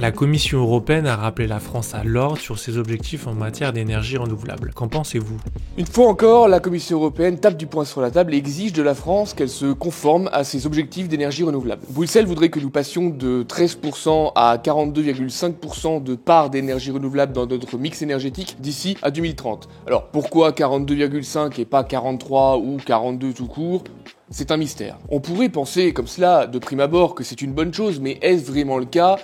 La Commission européenne a rappelé la France à l'ordre sur ses objectifs en matière d'énergie renouvelable. Qu'en pensez-vous ? Une fois encore, la Commission européenne tape du poing sur la table et exige de la France qu'elle se conforme à ses objectifs d'énergie renouvelable. Bruxelles voudrait que nous passions de 13% à 42,5% de part d'énergie renouvelable dans notre mix énergétique d'ici à 2030. Alors pourquoi 42,5 et pas 43 ou 42 tout court ? C'est un mystère. On pourrait penser comme cela de prime abord que c'est une bonne chose, mais est-ce vraiment le cas ?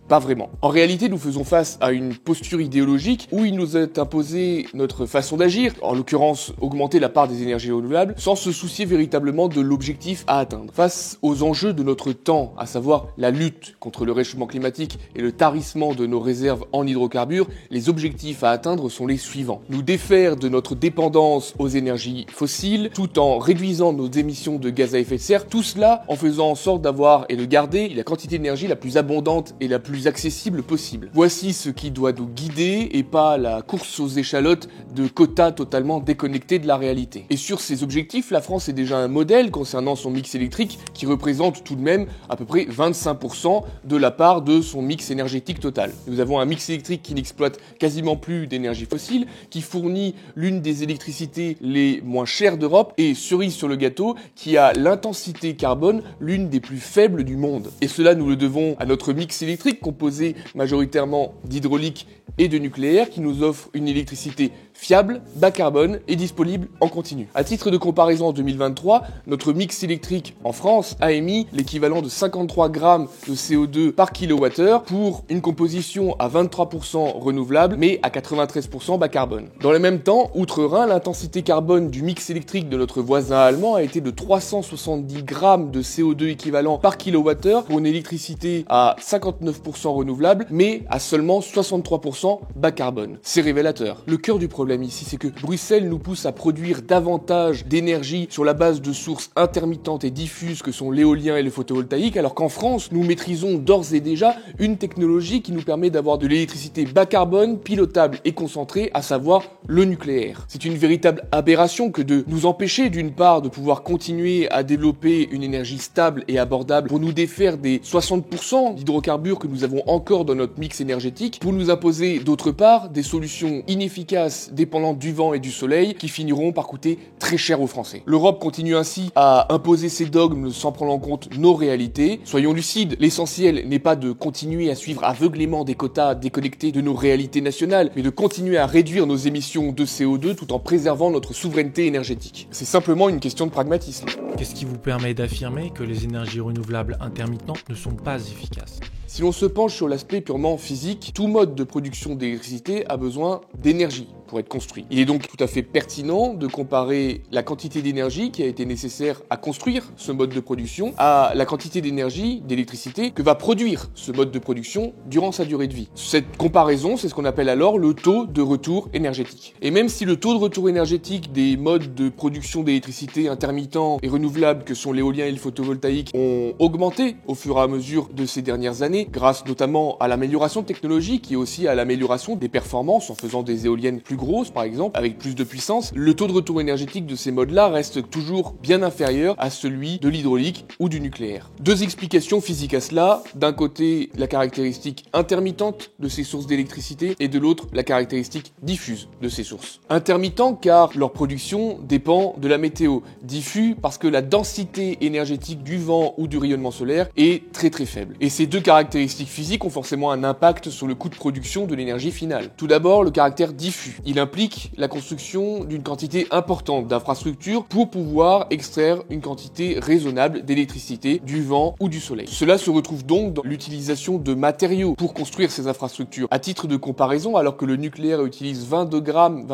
Pas vraiment. En réalité, nous faisons face à une posture idéologique où il nous est imposé notre façon d'agir, en l'occurrence augmenter la part des énergies renouvelables, sans se soucier véritablement de l'objectif à atteindre. Face aux enjeux de notre temps, à savoir la lutte contre le réchauffement climatique et le tarissement de nos réserves en hydrocarbures, les objectifs à atteindre sont les suivants. Nous défaire de notre dépendance aux énergies fossiles, tout en réduisant nos émissions de gaz à effet de serre, tout cela en faisant en sorte d'avoir et de garder la quantité d'énergie la plus abondante et la plus accessible possible. Voici ce qui doit nous guider et pas la course aux échalotes de quotas totalement déconnectés de la réalité. Et sur ces objectifs, la France est déjà un modèle concernant son mix électrique qui représente tout de même à peu près 25% de la part de son mix énergétique total. Nous avons un mix électrique qui n'exploite quasiment plus d'énergie fossile, qui fournit l'une des électricités les moins chères d'Europe et, cerise sur le gâteau, qui a l'intensité carbone l'une des plus faibles du monde. Et cela nous le devons à notre mix électrique composé majoritairement d'hydraulique et de nucléaire qui nous offre une électricité fiable, bas carbone et disponible en continu. À titre de comparaison, en 2023, notre mix électrique en France a émis l'équivalent de 53 grammes de CO2 par kilowattheure pour une composition à 23% renouvelable mais à 93% bas carbone. Dans le même temps, outre-Rhin, l'intensité carbone du mix électrique de notre voisin allemand a été de 370 grammes de CO2 équivalent par kilowattheure pour une électricité à 59% renouvelable mais à seulement 63% bas carbone. C'est révélateur. Le cœur du problème ici, c'est que Bruxelles nous pousse à produire davantage d'énergie sur la base de sources intermittentes et diffuses que sont l'éolien et le photovoltaïque, alors qu'en France, nous maîtrisons d'ores et déjà une technologie qui nous permet d'avoir de l'électricité bas carbone, pilotable et concentrée, à savoir le nucléaire. C'est une véritable aberration que de nous empêcher d'une part de pouvoir continuer à développer une énergie stable et abordable pour nous défaire des 60% d'hydrocarbures que nous avons encore dans notre mix énergétique, pour nous imposer d'autre part des solutions inefficaces dépendantes du vent et du soleil qui finiront par coûter très cher aux Français. L'Europe continue ainsi à imposer ses dogmes sans prendre en compte nos réalités. Soyons lucides, l'essentiel n'est pas de continuer à suivre aveuglément des quotas déconnectés de nos réalités nationales, mais de continuer à réduire nos émissions de CO2 tout en préservant notre souveraineté énergétique. C'est simplement une question de pragmatisme. Qu'est-ce qui vous permet d'affirmer que les énergies renouvelables intermittentes ne sont pas efficaces ? Si l'on se penche sur l'aspect purement physique, tout mode de production d'électricité a besoin d'énergie pour être construit. Il est donc tout à fait pertinent de comparer la quantité d'énergie qui a été nécessaire à construire ce mode de production à la quantité d'énergie, d'électricité, que va produire ce mode de production durant sa durée de vie. Cette comparaison, c'est ce qu'on appelle alors le taux de retour énergétique. Et même si le taux de retour énergétique des modes de production d'électricité intermittents et renouvelables que sont l'éolien et le photovoltaïque ont augmenté au fur et à mesure de ces dernières années, grâce notamment à l'amélioration technologique et aussi à l'amélioration des performances en faisant des éoliennes plus grosses par exemple, avec plus de puissance, le taux de retour énergétique de ces modes-là reste toujours bien inférieur à celui de l'hydraulique ou du nucléaire. Deux explications physiques à cela, d'un côté la caractéristique intermittente de ces sources d'électricité et de l'autre la caractéristique diffuse de ces sources. Intermittent car leur production dépend de la météo, diffus parce que la densité énergétique du vent ou du rayonnement solaire est très très faible. Et ces deux caractéristiques physiques ont forcément un impact sur le coût de production de l'énergie finale. Tout d'abord, le caractère diffus. Il implique la construction d'une quantité importante d'infrastructures pour pouvoir extraire une quantité raisonnable d'électricité, du vent ou du soleil. Cela se retrouve donc dans l'utilisation de matériaux pour construire ces infrastructures. À titre de comparaison, alors que le nucléaire utilise 22 grammes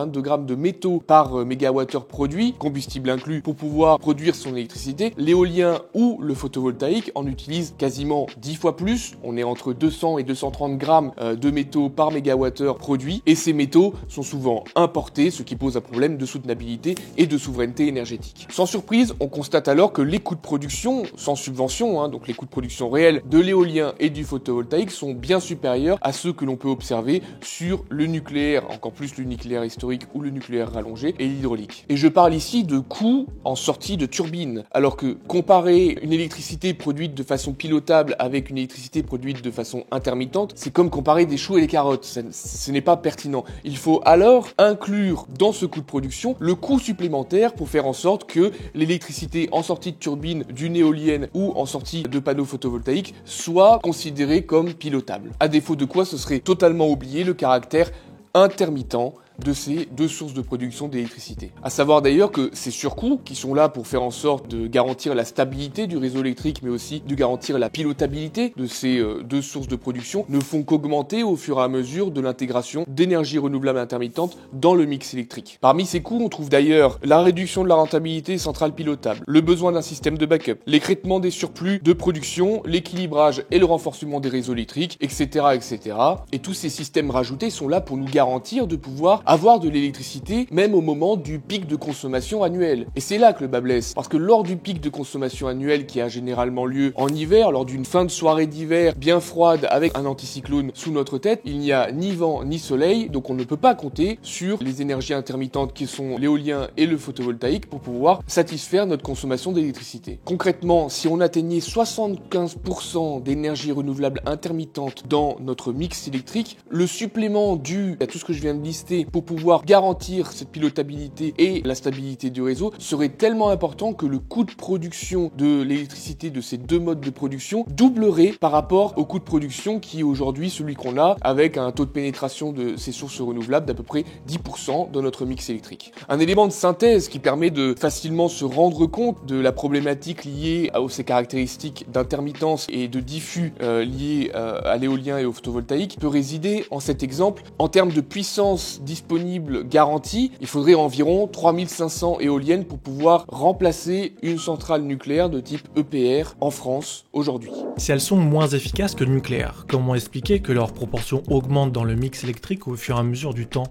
de métaux par mégawattheure produit, combustible inclus, pour pouvoir produire son électricité, l'éolien ou le photovoltaïque en utilise quasiment 10 fois plus. On est entre 200 et 230 grammes de métaux par mégawattheure produit, et ces métaux sont souvent importés, ce qui pose un problème de soutenabilité et de souveraineté énergétique. Sans surprise, on constate alors que les coûts de production, sans subvention, donc les coûts de production réels de l'éolien et du photovoltaïque sont bien supérieurs à ceux que l'on peut observer sur le nucléaire, encore plus le nucléaire historique ou le nucléaire rallongé et l'hydraulique. Et je parle ici de coûts en sortie de turbine, alors que comparer une électricité produite de façon pilotable avec une électricité produite de façon intermittente, c'est comme comparer des choux et des carottes, ce n'est pas pertinent. Il faut alors inclure dans ce coût de production le coût supplémentaire pour faire en sorte que l'électricité en sortie de turbine d'une éolienne ou en sortie de panneaux photovoltaïques soit considérée comme pilotable. À défaut de quoi, ce serait totalement oublié le caractère intermittent de ces deux sources de production d'électricité. À savoir d'ailleurs que ces surcoûts, qui sont là pour faire en sorte de garantir la stabilité du réseau électrique, mais aussi de garantir la pilotabilité de ces deux sources de production, ne font qu'augmenter au fur et à mesure de l'intégration d'énergies renouvelables intermittentes dans le mix électrique. Parmi ces coûts, on trouve d'ailleurs la réduction de la rentabilité centrale pilotable, le besoin d'un système de backup, l'écrêtement des surplus de production, l'équilibrage et le renforcement des réseaux électriques, etc., etc. Et tous ces systèmes rajoutés sont là pour nous garantir de pouvoir avoir de l'électricité même au moment du pic de consommation annuel. Et c'est là que le bas blesse, parce que lors du pic de consommation annuel qui a généralement lieu en hiver, lors d'une fin de soirée d'hiver bien froide avec un anticyclone sous notre tête, il n'y a ni vent ni soleil, donc on ne peut pas compter sur les énergies intermittentes qui sont l'éolien et le photovoltaïque pour pouvoir satisfaire notre consommation d'électricité. Concrètement, si on atteignait 75% d'énergie renouvelable intermittente dans notre mix électrique, le supplément dû à tout ce que je viens de lister pour pouvoir garantir cette pilotabilité et la stabilité du réseau serait tellement important que le coût de production de l'électricité de ces deux modes de production doublerait par rapport au coût de production qui est aujourd'hui celui qu'on a avec un taux de pénétration de ces sources renouvelables d'à peu près 10% dans notre mix électrique. Un élément de synthèse qui permet de facilement se rendre compte de la problématique liée à ces caractéristiques d'intermittence et de diffus liées à l'éolien et au photovoltaïque peut résider en cet exemple. En termes de puissance disponible garantie, il faudrait environ 3500 éoliennes pour pouvoir remplacer une centrale nucléaire de type EPR en France aujourd'hui. Si elles sont moins efficaces que le nucléaire, comment expliquer que leur proportion augmente dans le mix électrique au fur et à mesure du temps ?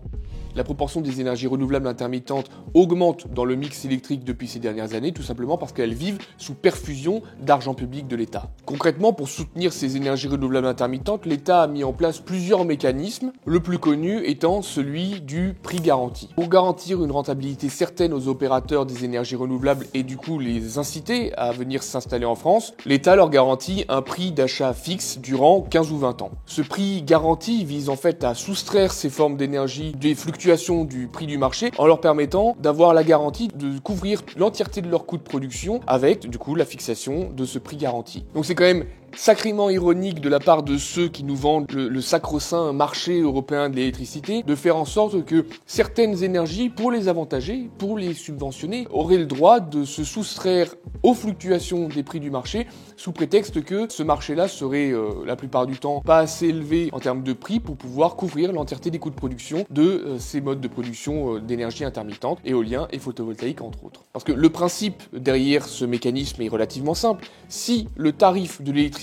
La proportion des énergies renouvelables intermittentes augmente dans le mix électrique depuis ces dernières années, tout simplement parce qu'elles vivent sous perfusion d'argent public de l'État. Concrètement, pour soutenir ces énergies renouvelables intermittentes, l'État a mis en place plusieurs mécanismes, le plus connu étant celui du prix garanti. Pour garantir une rentabilité certaine aux opérateurs des énergies renouvelables et du coup les inciter à venir s'installer en France, l'État leur garantit un prix d'achat fixe durant 15 ou 20 ans. Ce prix garanti vise en fait à soustraire ces formes d'énergie des fluctuations du prix du marché en leur permettant d'avoir la garantie de couvrir l'entièreté de leur coût de production avec du coup la fixation de ce prix garanti. Donc c'est quand même sacrément ironique de la part de ceux qui nous vendent le sacro-saint marché européen de l'électricité de faire en sorte que certaines énergies, pour les avantager, pour les subventionner, auraient le droit de se soustraire aux fluctuations des prix du marché sous prétexte que ce marché-là serait la plupart du temps pas assez élevé en termes de prix pour pouvoir couvrir l'entièreté des coûts de production de ces modes de production d'énergie intermittente, éolien et photovoltaïque entre autres. Parce que le principe derrière ce mécanisme est relativement simple. Si le tarif de l'électricité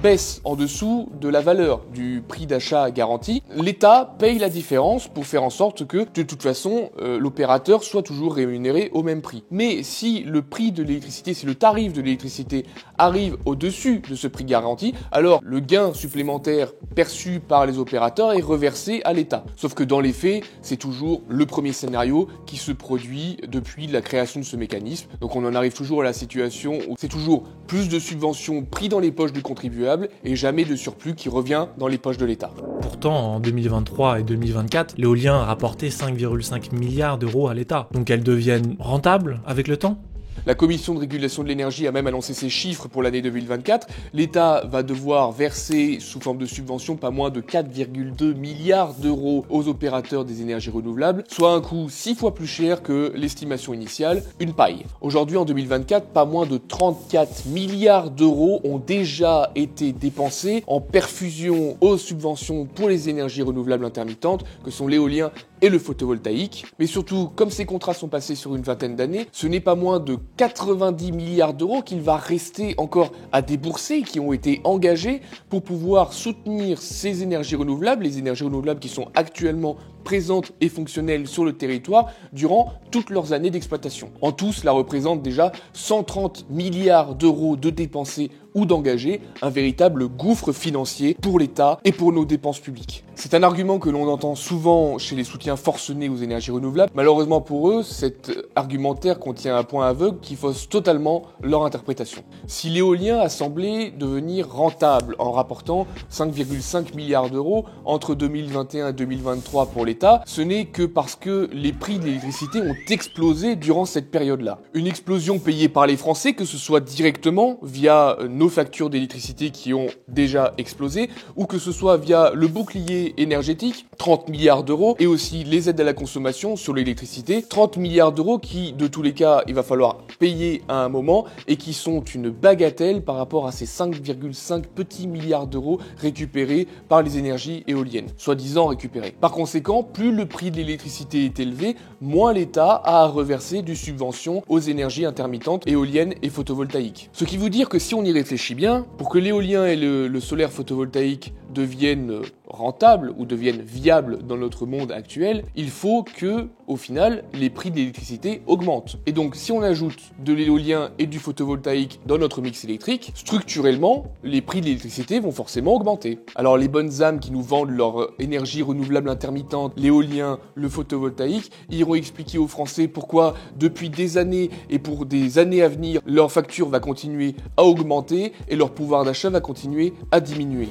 baisse en dessous de la valeur du prix d'achat garanti, l'État paye la différence pour faire en sorte que, de toute façon, l'opérateur soit toujours rémunéré au même prix. Mais si le prix de l'électricité, si le tarif de l'électricité arrive au-dessus de ce prix garanti, alors le gain supplémentaire perçu par les opérateurs est reversé à l'État. Sauf que dans les faits, c'est toujours le premier scénario qui se produit depuis la création de ce mécanisme. Donc on en arrive toujours à la situation où c'est toujours plus de subventions prises dans les poches du contribuable et jamais de surplus qui revient dans les poches de l'État. Pourtant, en 2023 et 2024, l'éolien a rapporté 5,5 milliards d'euros à l'État. Donc elles deviennent rentables avec le temps ? La Commission de régulation de l'énergie a même annoncé ses chiffres pour l'année 2024. L'État va devoir verser sous forme de subvention pas moins de 4,2 milliards d'euros aux opérateurs des énergies renouvelables, soit un coût 6 fois plus cher que l'estimation initiale, une paille. Aujourd'hui, en 2024, pas moins de 34 milliards d'euros ont déjà été dépensés en perfusion aux subventions pour les énergies renouvelables intermittentes, que sont l'éolien et le photovoltaïque. Mais surtout, comme ces contrats sont passés sur une vingtaine d'années, ce n'est pas moins de 90 milliards d'euros qu'il va rester encore à débourser, qui ont été engagés pour pouvoir soutenir ces énergies renouvelables, les énergies renouvelables qui sont actuellement présentes et fonctionnelles sur le territoire durant toutes leurs années d'exploitation. En tout, cela représente déjà 130 milliards d'euros de dépensés ou d'engagés, un véritable gouffre financier pour l'État et pour nos dépenses publiques. C'est un argument que l'on entend souvent chez les soutiens forcenés aux énergies renouvelables. Malheureusement pour eux, cet argumentaire contient un point aveugle qui fausse totalement leur interprétation. Si l'éolien a semblé devenir rentable en rapportant 5,5 milliards d'euros entre 2021 et 2023 pour l'État, ce n'est que parce que les prix de l'électricité ont explosé durant cette période-là. Une explosion payée par les Français, que ce soit directement via nos factures d'électricité qui ont déjà explosé, ou que ce soit via le bouclier énergétique, 30 milliards d'euros, et aussi les aides à la consommation sur l'électricité, 30 milliards d'euros qui, de tous les cas, il va falloir payer à un moment, et qui sont une bagatelle par rapport à ces 5,5 petits milliards d'euros récupérés par les énergies éoliennes, soi-disant récupérés. Par conséquent, plus le prix de l'électricité est élevé, moins l'État a à reverser du subvention aux énergies intermittentes éoliennes et photovoltaïques. Ce qui veut dire que si on y réfléchit bien, pour que l'éolien et le solaire photovoltaïque deviennent rentables ou deviennent viables dans notre monde actuel, il faut que, au final, les prix de l'électricité augmentent. Et donc, si on ajoute de l'éolien et du photovoltaïque dans notre mix électrique, structurellement, les prix de l'électricité vont forcément augmenter. Alors, les bonnes âmes qui nous vendent leur énergie renouvelable intermittente, l'éolien, le photovoltaïque, iront expliquer aux Français pourquoi, depuis des années et pour des années à venir, leur facture va continuer à augmenter et leur pouvoir d'achat va continuer à diminuer.